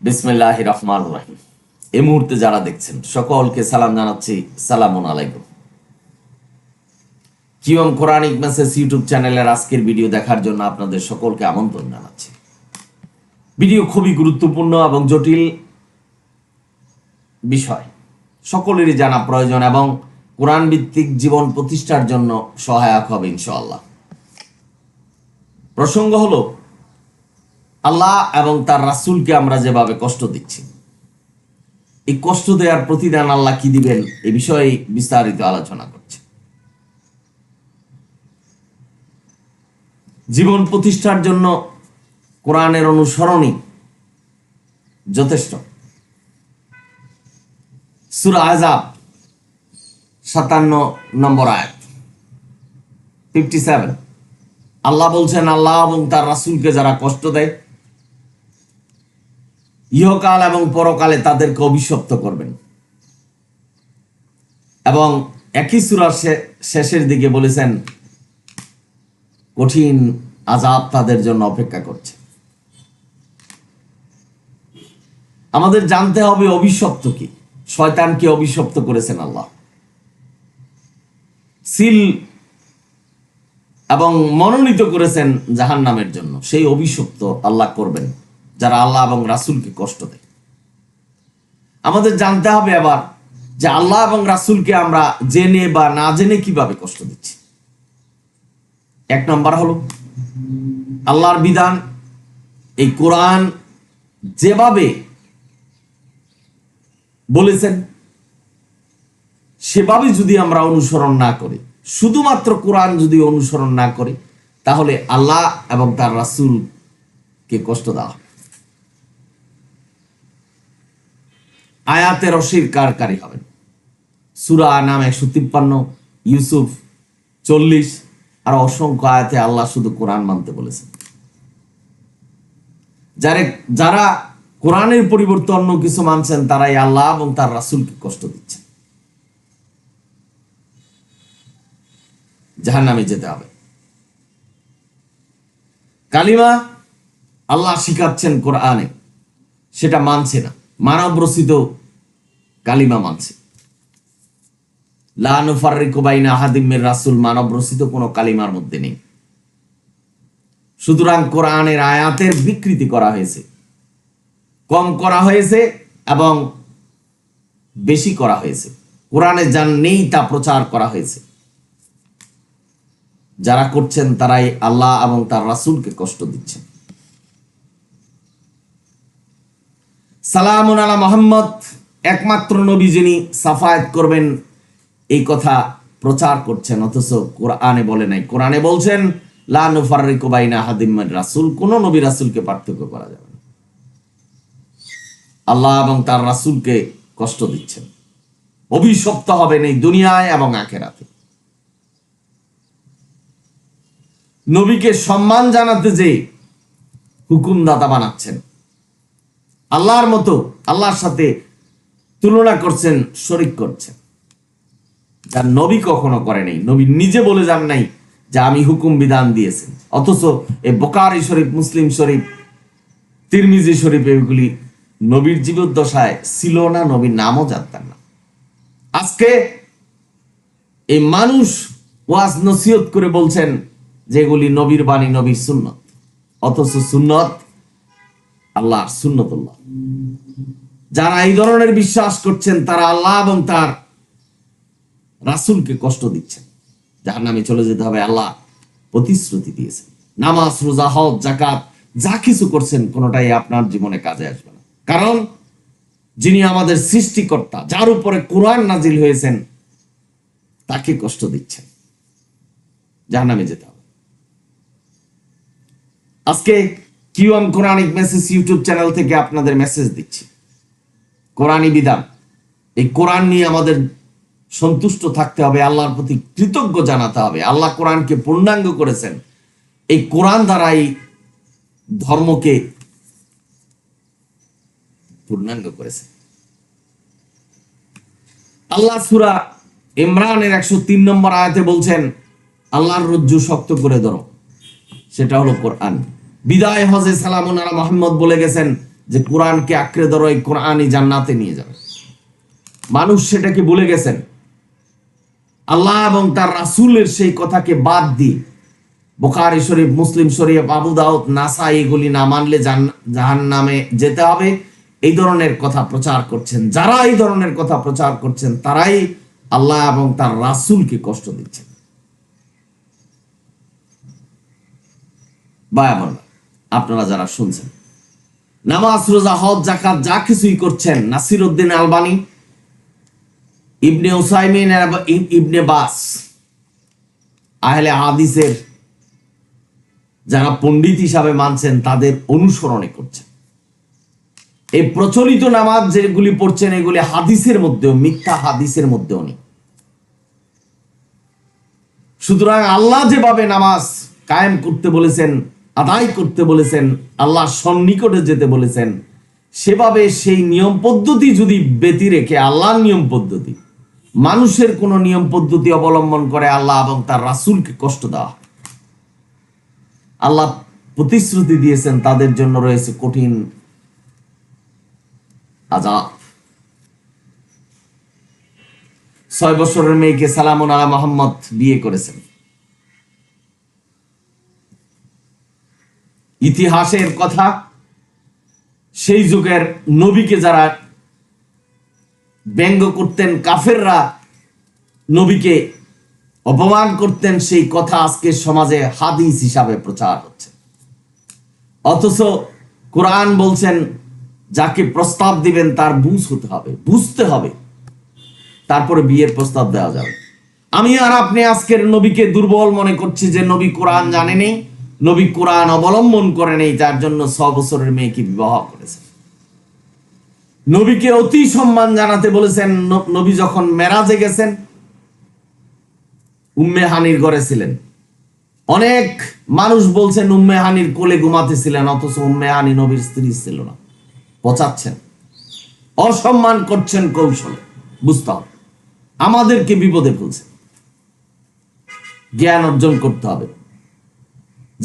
বিসমিল্লাহির রহমানির রহিম। এই মুহূর্তে যারা দেখছেন সকলকে সালাম জানাচ্ছি, সালামুন আলাইকুম। কিওম কোরআনিক মেসেজ ইউটিউব চ্যানেলের আজকের ভিডিও দেখার জন্য আপনাদের সকলকে আমন্ত্রণ জানাচ্ছি। ভিডিও খুবই গুরুত্বপূর্ণ এবং জটিল বিষয়, সকলেরই জানা প্রয়োজন এবং কোরআন ভিত্তিক জীবন প্রতিষ্ঠার জন্য সহায়ক হবে ইনশাআল্লাহ। প্রসঙ্গ হলো আল্লাহ এবং তার রাসূলকে আমরা যেভাবে কষ্ট দিচ্ছি, এই কষ্ট দেওয়ার প্রতিদান আল্লাহ কি দিবেন এ বিষয়ে বিস্তারিত আলোচনা করছে। জীবন প্রতিষ্ঠার জন্য কোরআনের অনুসরণই যথেষ্ট। সূরা আহজাব 57 নম্বর আয়াত 57, আল্লাহ বলছেন, আল্লাহ এবং তার রাসূলকে যারা কষ্ট দেয় ইহকাল এবং পরকালে তাদেরকে অভিশপ্ত করবেন। এবং একই সূরার শেষের দিকে বলেছেন কঠিন আযাব তাদের জন্য অপেক্ষা করছে। আমাদের জানতে হবে অভিশপ্ত কি, শয়তানকে অভিশপ্ত করেছেন আল্লাহ, সিল এবং মনোনীত করেছেন জাহান্নামের জন্য। সেই অভিশপ্ত আল্লাহ করবেন যারা আল্লাহ এবং রাসূলকে কষ্ট দেয়। আমাদের জানতে হবে আবার যে আল্লাহ এবং রাসূলকে আমরা জেনে বা না জেনে কিভাবে কষ্ট দিচ্ছি। এক নম্বর হলো আল্লাহর বিধান, এই কোরআন যেভাবে বলেছেন সেভাবে যদি আমরা অনুসরণ না করি, শুধুমাত্র কোরআন যদি অনুসরণ না করি, তাহলে আল্লাহ এবং তার রাসূলকে কষ্ট দেওয়া হবে। আয়াতের অস্বীকারী হবেন। সূরা নাম 153, ইউসুফ 40 আর অসংখ্য আয়াতে আল্লাহ শুধু কোরআন মানতে বলেছেন। যারা কোরআনের পরিবর্তে অন্য কিছু মানছেন তারাই আল্লাহ এবং তার রাসূলকে কষ্ট দিচ্ছেন। জাহান্নামে যেতে হবে। কালিমা আল্লাহ শিখাচ্ছেন কোরআনে, সেটা মানছে না, মানব রচিত কালিমা মানছে। লা নুফাররিকু বাইনা আহাদিম মির রাসূল মানব রচিত কোনো কালিমার মধ্যে নেই। সুতরাং কোরআনের আয়াতের বিকৃতি করা হয়েছে, কম করা হয়েছে এবং বেশি করা হয়েছে। কোরআনে যা নেই তা প্রচার করা হয়েছে। যারা করছেন তারাই আল্লাহ এবং তার রাসূলকে কষ্ট দিচ্ছেন। সালামুন আলা মুহাম্মদ, একমাত্র নবী যিনি সাফায়াত করবেন এই কথা প্রচার করছেন, অথচ কোরআনে বলে নাই। কোরআনে বলছেন লা নুফাররিকু বাইনা আহাদিম মির রাসূল, কোন নবী রাসূলকে পার্থক্য করা যাবে না। আল্লাহ এবং তার রাসূলকে কষ্ট দিচ্ছেন, অভিশপ্ত হবেন এই দুনিয়ায় এবং আখিরাতে। নবীকে সম্মান জানাতে যে হুকুমদাতা বানাচ্ছেন, আল্লাহর মতো আল্লাহর সাথে তুলনা করছেন, শরীক করছেন, যা নবী কখনো করে নাই। নবী নিজে বলে যান নাই যে আমি হুকুম বিধান দিয়েছেন, অথচ এই বুখারী শরীফ, মুসলিম শরীফ, তিরমিজি শরীফ এগুলি নবীর জীবদ্দশায় ছিল না, নবীর নামও জানতেন না। আজকে এই মানুষ ওয়াজ নসিহত করে বলছেন যে এগুলি নবীর বাণী, নবীর সুন্নত, অথচ সুন্নত আল্লাহর সুন্নতুল্লাহ। যারা এই ধরনের বিশ্বাস করছেন তারা আল্লাহ এবং তার রাসূলকে কষ্ট দিচ্ছেন। জাহান্নামে চলে যেতে হবে আল্লাহ প্রতিশ্রুতি দিয়েছেন। নামাজ, রোজা, হজ, যাকাত যা কিছু করছেন কোনোটাই আপনার জীবনে কাজে আসবে না, কারণ যিনি আমাদের সৃষ্টিকর্তা, যার উপরে কোরআন নাজিল হয়েছেন, তাকে কষ্ট দিচ্ছেন। জাহান্নামে যেতে হবে। আজকে কিওম কোরআনিক মেসেজ ইউটিউব চ্যানেল থেকে আপনাদের মেসেজ দিচ্ছি। কোরআনী বিধান, এই কোরআন নিয়ে আমাদের সন্তুষ্ট থাকতে হবে, আল্লাহর প্রতি কৃতজ্ঞ জানাতে হবে। আল্লাহ কোরআনকে পূর্ণাঙ্গ করেছেন, এই কোরআন দ্বারাই ধর্মকে পূর্ণাঙ্গ করেছেন। আল্লাহ সূরা ইমরানের 103 নম্বর আয়াতে বলছেন আল্লাহর রজ্জু শক্ত করে ধরো, সেটা হলো কোরআন। বিদায় হজে সালামুন আলা মুহাম্মদ বলে গেছেন যে কোরআনকে আঁকড়ে ধরো, এই কোরআনই জান্নাতে নিয়ে যাবে। মানুষ সেটাকে ভুলে গেছেন। আল্লাহ এবং তার রাসূলের সেই কথাকে বাদ দিয়ে বুখারী শরীফ, মুসলিম শরীফ, আবু দাউদ, নাসাই এগুলি না মানলে জাহান্নামে যেতে হবে, এই ধরনের কথা প্রচার করছেন। যারা এই ধরনের কথা প্রচার করছেন তারাই আল্লাহ এবং তার রাসূলকে কষ্ট দিচ্ছেন। ভাই-বোন, আপনারা যারা শুনছেন, নামাজ, রোজা, হজ, যাকাত যা কিছুই করছেন, নাসিরউদ্দিন আলবানী, ইবনে উসাইমিন এবং ইবনে বাস, আহলে হাদিসের যারা পণ্ডিত হিসাবে মানছেন তাদের অনুসরণে করছেন। এই প্রচলিত নামাজ যেগুলি পড়ছেন এগুলি হাদিসের মধ্যেও, মিথ্যা হাদিসের মধ্যেও নেই। সুতরাং আল্লাহ যেভাবে নামাজ কায়েম করতে বলেছেন, আদায় করতে বলেছেন, আল্লাহর সন্নিকটে যেতে বলেছেন, সেভাবে সেই নিয়ম পদ্ধতি যদি ব্যতি রেখে আল্লাহর নিয়ম পদ্ধতি, মানুষের কোন নিয়ম পদ্ধতি অবলম্বন করে আল্লাহ এবং তার রাসূলকে কষ্ট দেওয়া, আল্লাহ প্রতিশ্রুতি দিয়েছেন তাদের জন্য রয়েছে কঠিন আযাব। 6 বছরের মেয়েকে সালামুন আলা মুহাম্মদ বিয়ে করেছেন। ইতিহাসের কথা, সেই যুগের নবীকে যারা ব্যঙ্গ করতেন, কাফেররা নবীকে অপমান করতেন, সেই কথা আজকে সমাজে হাদিস হিসাবে প্রচার হচ্ছে। অথচ কোরআন বলছেন যাকে প্রস্তাব দিবেন তার বুঝ হতে হবে, বুঝতে হবে, তারপরে বিয়ের প্রস্তাব দেওয়া যাবে। আমি আর আপনি আজকের নবীকে দুর্বল মনে করছি যে নবী কোরআন জানেনি, নবী কোরআন অবলম্বন করে নেই, যার জন্য 6 বছরের মেয়েকে বিবাহ করেছেন। নবীকে অতি সম্মান জানাতে বলেছেন। নবী যখন মেরাজে গেছেন, উম্মে হানির ঘরে ছিলেন। অনেক মানুষ বলছেন উম্মে হানির কোলে ঘুমাতেছিলেন, অথচ উম্মে হানি নবীর স্ত্রী ছিল না। পচাচ্ছেন, অসম্মান করছেন কৌশলে। বুঝতে হবে, আমাদেরকে বিপদে ফেলছে। জ্ঞান অর্জন করতে হবে।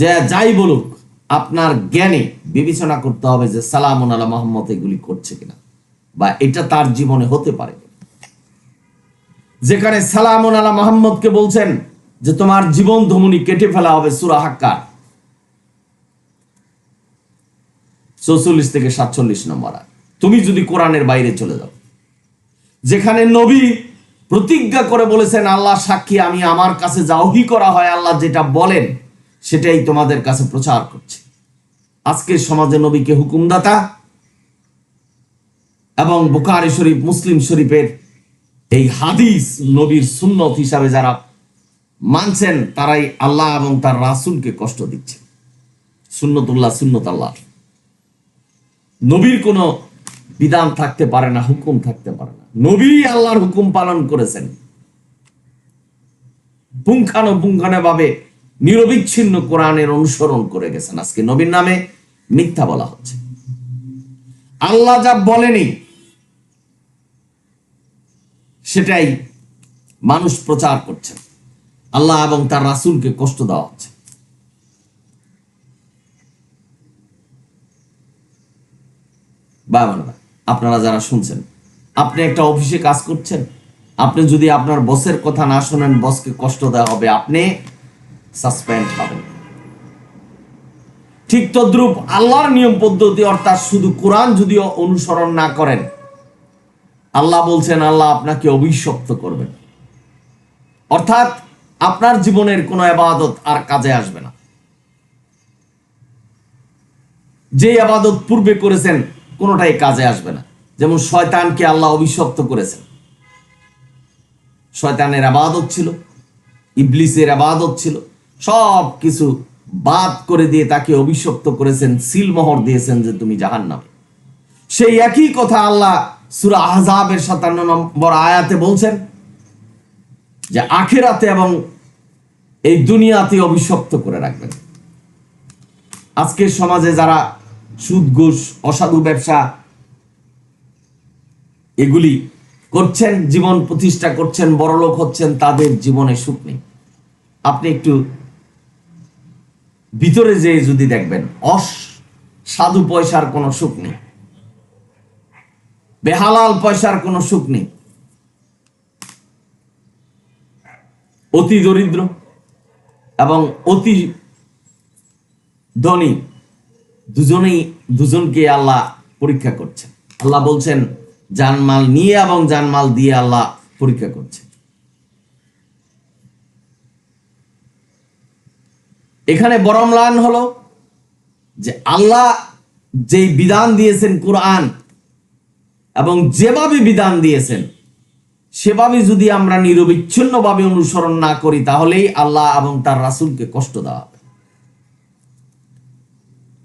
যে যাই বলুক, আপনার জ্ঞানে বিবেচনা করতে হবে যে সালামুন আলা মুহাম্মদ এগুলি করছে কিনা, বা এটা তার জীবনে হতে পারে। যেখানে সালামুন আলা মুহাম্মদকে বলছেন যে তোমার জীবন ধমনী কেটে ফেলা হবে, সূরা হাক্কার 44 থেকে 47 নম্বর আয়াত, তুমি যদি কোরআনের বাইরে চলে যাও। যেখানে নবী প্রতিজ্ঞা করে বলেছেন আল্লাহ সাক্ষী, আমি আমার কাছে যা ওহী করা হয় আল্লাহ যেটা বলেন সেটাই তোমাদের কাছে প্রচার করছে। আজকের সমাজে নবীকে হুকুমদাতা এবং বুখারী শরীফ, মুসলিম শরীফের এই হাদিস নবীর সুন্নত হিসাবে যারা মানছেন তারাই আল্লাহ এবং তার রাসূলকে কষ্ট দিচ্ছে। সুন্নতুল্লাহ, সুন্নত আল্লাহ। নবীর কোনো বিধান থাকতে পারে না, হুকুম থাকতে পারে না। নবী আল্লাহর হুকুম পালন করেছেন, পুঙ্খানুপুঙ্খানুভাবে নিরবিচ্ছিন্ন কোরআনের অনুসরণ করে গেছেন। আজকে নবীর নামে মিথ্যা বলা হচ্ছে। আল্লাহ যা বলেনি সেটাই মানুষ প্রচার করছে। আল্লাহ এবং তার রাসূলকে কষ্ট দেওয়া হচ্ছে। বাবা, আপনারা যারা শুনছেন, আপনি একটা অফিসে কাজ করছেন, আপনি যদি আপনার বসের কথা না শোনেন, বসকে কষ্ট দেওয়া হবে, আপনি সাসপেন্ড হবেন। ঠিক তদ্রূপ আল্লাহর নিয়ম পদ্ধতি অর্থাৎ শুধু কোরআন যদিও অনুসরণ না করেন, আল্লাহ বলছেন আল্লাহ আপনাকে অভিশপ্ত করবেন। অর্থাৎ আপনার জীবনের কোনো ইবাদত আর কাজে আসবে না। যে ইবাদত পূর্বে করেছেন কোনোটাই কাজে আসবে না। যেমন শয়তানকে আল্লাহ অভিশপ্ত করেছেন। শয়তানের ইবাদত ছিল, ইবলিসের ইবাদত ছিল, সব কিছু বাদ করে দিয়ে তাকে অভিশপ্ত করেছেন, সিলমোহর দিয়েছেন যে তুমি জাহান্নামে। সেই একই কথা আল্লাহ সূরা আহজাবের 57 নম্বর আয়াতে বলছেন যে আখিরাতে এবং এই দুনিয়াতে অভিশপ্ত করে রাখবেন। আজকের সমাজে যারা সুদ, ঘুষ, অসাধু ব্যবসা এগুলি করছেন, জীবন প্রতিষ্ঠা করছেন, বড়লোক হচ্ছেন, তাদের জীবনে সুখ নেই। আপনি একটু ভিতরে যেয়ে যদি দেখবেন, সাধু পয়সার কোনো সুখ নেই। বেহালাল পয়সার কোনো সুখ নেই। অতি দরিদ্র এবং অতি ধনী দুজনকে আল্লাহ পরীক্ষা করছেন। আল্লাহ বলছেন জানমাল নিয়ে এবং জানমাল দিয়ে আল্লাহ পরীক্ষা করছেন। এখানে বড় ম্লান হলো যে আল্লাহ যেই বিধান দিয়েছেন কোরআন, এবং যেভাবে বিধান দিয়েছেন সেভাবে যদি আমরা নিরবিচ্ছিন্নভাবে অনুসরণ না করি, তাহলেই আল্লাহ এবং তার রাসূলকে কষ্ট দেওয়া হবে।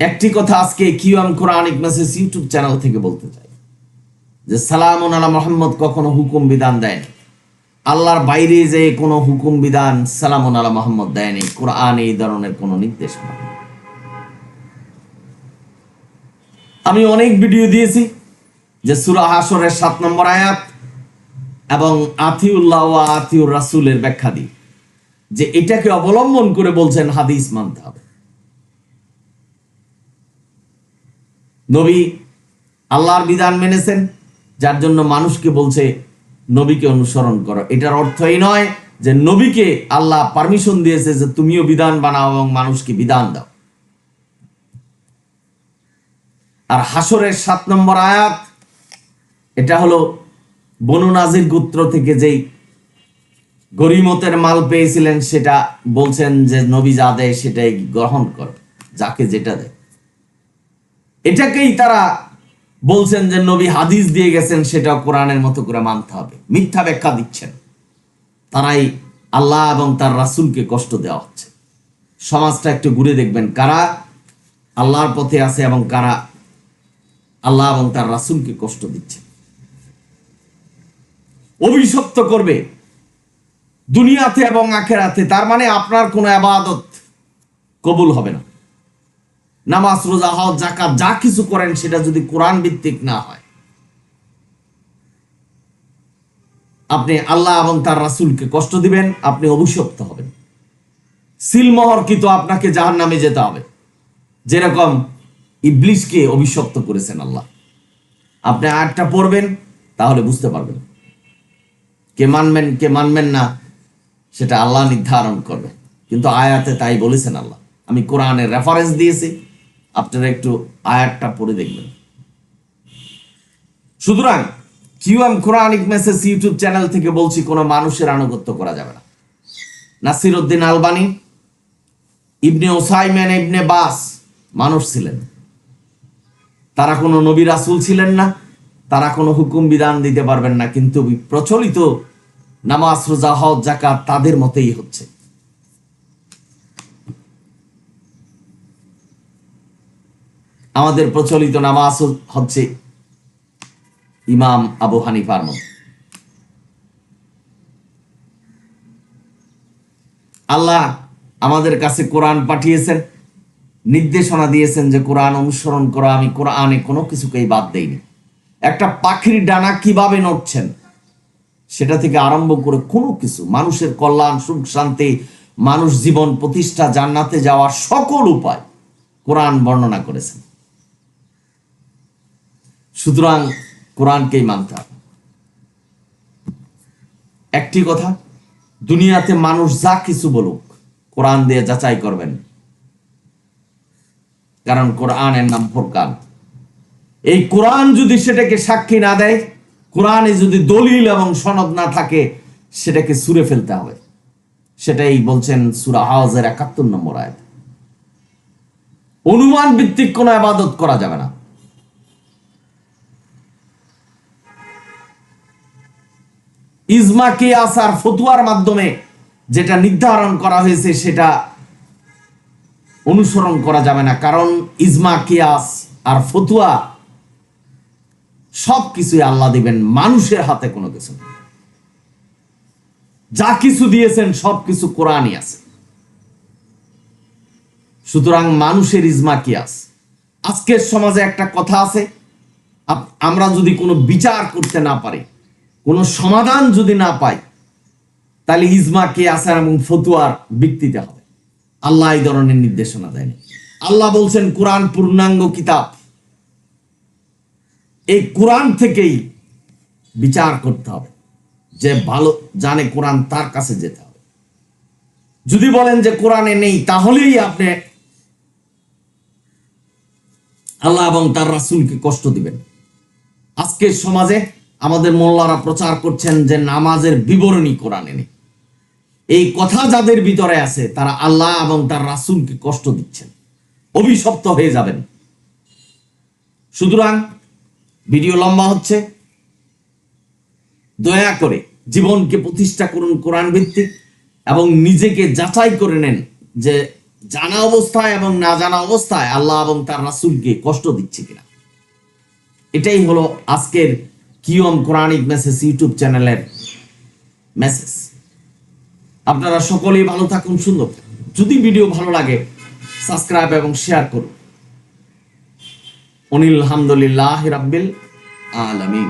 একটি কথা আজকে QM Quranic message YouTube channel থেকে বলতে চাই যে সালামুন আলা মুহাম্মদ কখনো হুকুম বিধান দেয়নি। আল্লাহর বাইরে যে কোনো হুকুম বিধান সালামুন আলা মুহাম্মদ দেয়নি। কোরআন এই ধরনের কোনো নির্দেশ নেই। আমি অনেক ভিডিও দিয়েছি যে সূরা হাশরের 7 নম্বর আয়াত এবং আতিউল্লাহ ওয়া আতিউর রাসূলের ব্যাখ্যা দিই, যে এটাকে অবলম্বন করে বলছেন হাদিস মানতে হবে। নবী আল্লাহর বিধান মেনেছেন, যার জন্য মানুষকে বলছে নবীকে অনুসরণ করো। এটার অর্থ এই নয় যে নবীকে আল্লাহ পারমিশন দিয়েছে যে তুমিও বিধান বানাও এবং মানুষকে বিধান দাও। আর হাশরের 7 নম্বর আয়াত, এটা হলো বনু নাজির গোত্র থেকে যেই গরিমতের মাল পেয়েছিলেন, সেটা বলছেন যে নবী যা দেয় সেটাই গ্রহণ কর, যাকে যেটা দেয়। এটাকেই তারা বলছেন যে নবী হাদিস দিয়ে গেছেন, সেটা কোরআনের মতো করে মানতে হবে। মিথ্যা ব্যাখ্যা দিচ্ছেন। তারাই আল্লাহ এবং তার রাসূলকে কষ্ট দেওয়া হচ্ছে। সমাজটা একটু ঘুরে দেখবেন কারা আল্লাহর পথে আছে এবং কারা আল্লাহ এবং তার রাসূলকে কষ্ট দিচ্ছে, অভিশপ্ত করবে দুনিয়াতে এবং আখিরাতে। তার মানে আপনার কোনো ইবাদত কবুল হবে না। নামাজ, রোজা, হজ, যাকাত যা কিছু করেন সেটা যদি কোরআন ভিত্তিক না হয়, আপনি আল্লাহ এবং তার রাসূলকে কষ্ট দিবেন, আপনি অভিশপ্ত হবেন। সিলমোহরকৃত আপনাকে জাহান্নামে যেতে হবে, যেরকম ইবলিসকে অভিশপ্ত করেছেন আল্লাহ। আপনি আয়াতটা পড়বেন, তাহলে বুঝতে পারবেন। কে মানবেন কে মানবেন না সেটা আল্লাহ নির্ধারণ করবে, কিন্তু আয়াতে তাই বলেছেন আল্লাহ। আমি কোরআনের রেফারেন্স দিয়েছি, আপনারা একটু আয়াতটা পড়ে দেখবেন। সুতরাং QM Quranic message YouTube channel থেকে বলছি, কোনো মানুষের আনুগত্য করা যাবে না। নাসিরউদ্দিন আলবানী, ইবনে ওসাইমেন, ইবনে বাস মানুষ ছিলেন, তারা কোনো নবী রাসূল ছিলেন না, তারা কোনো হুকুম বিধান দিতে পারবেন না, কিন্তু প্রচলিত নামাজ, রোজা, হজ, যাকাত তাদের মতেই হচ্ছে। আমাদের প্রচলিত নামাজ হচ্ছে ইমাম আবু হানিফার মত। আল্লাহ আমাদের কাছে কোরআন পাঠিয়েছেন, নির্দেশনা দিয়েছেন যে কোরআন অনুসরণ করা। আমি কোরআনে কোনো কিছুকেই বাদ দেইনি। একটা পাখির ডানা কিভাবে নড়ছেন সেটা থেকে আরম্ভ করে কোনো কিছু, মানুষের কল্যাণ, সুখ, শান্তি, মানুষ জীবন প্রতিষ্ঠা, জান্নাতে যাওয়ার সকল উপায় কোরআন বর্ণনা করেছেন। সুতরাং কোরআনকেই মানতে হবে। একটি কথা, দুনিয়াতে মানুষ যা কিছু বলুক কোরআন দিয়ে যাচাই করবেন, কারণ কোরআনের নাম ফুরকান। এই কোরআন যদি সেটাকে সাক্ষী না দেয়, কোরআনে যদি দলিল এবং সনদ না থাকে, সেটাকে ছুঁড়ে ফেলতে হবে। সেটাই বলছেন সূরা হাজের ৭১ নম্বর আয়াত। অনুমান ভিত্তিক কোনো ইবাদত করা যাবে না। ইজমা, কিয়াস আর ফতোয়ার মাধ্যমে যেটা নির্ধারণ করা হয়েছে সেটা অনুসরণ করা যাবে না, কারণ ইজমা, কিয়াস আর ফতোয়া সবকিছুই আল্লাহ দিবেন, মানুষের হাতে কোনো কিছু নেই। যা কিছু দিয়েছেন সবকিছু কোরআনই আছে। সুতরাং মানুষের ইজমা, কিয়াস। আজকের সমাজে একটা কথা আছে, আমরা যদি কোনো বিচার করতে না পারি, কোনো সমাধান যদি না পাই, তাহলে ইজমা, কিয়াস এবং ফতোয়ার ভিত্তিতে হবে। আল্লাহ এই ধরনের নির্দেশনা দেয়নি। আল্লাহ বলছেন কোরআন পূর্ণাঙ্গ কিতাব, এই কোরআন থেকেই বিচার করতে হবে। যে ভালো জানে কোরআন তার কাছে যেতে হবে। যদি বলেন যে কোরআনে নেই, তাহলেই আপনি আল্লাহ এবং তার রাসূলকে কষ্ট দিবেন। আজকের সমাজে আমাদের মোল্লারা প্রচার করছেন যে নামাজের বিবরণী কোরআনে নেই। এই কথা যাদের ভিতরে আছে তারা আল্লাহ এবং তার রাসূলকে কষ্ট দিচ্ছেন, অভিশপ্ত হয়ে যাবেন। সুতরাং ভিডিও লম্বা হচ্ছে, দয়া করে জীবনকে প্রতিষ্ঠা করুন কোরআন ভিত্তিক এবং নিজেকে যাচাই করে নেন যে জানা অবস্থায় এবং না জানা অবস্থায় আল্লাহ এবং তার রাসূলকে কষ্ট দিচ্ছে কিনা। এটাই হলো আজকের কিয়ম কোরআনিক মেসেজ ইউটিউব চ্যানেলের মেসেজ। আপনারা সকলেই ভালো থাকুন, সুন্দর। যদি ভিডিও ভালো লাগে সাবস্ক্রাইব এবং শেয়ার করুন। অনিল হামদুলিল্লাহ রাব্বিল আলামিন।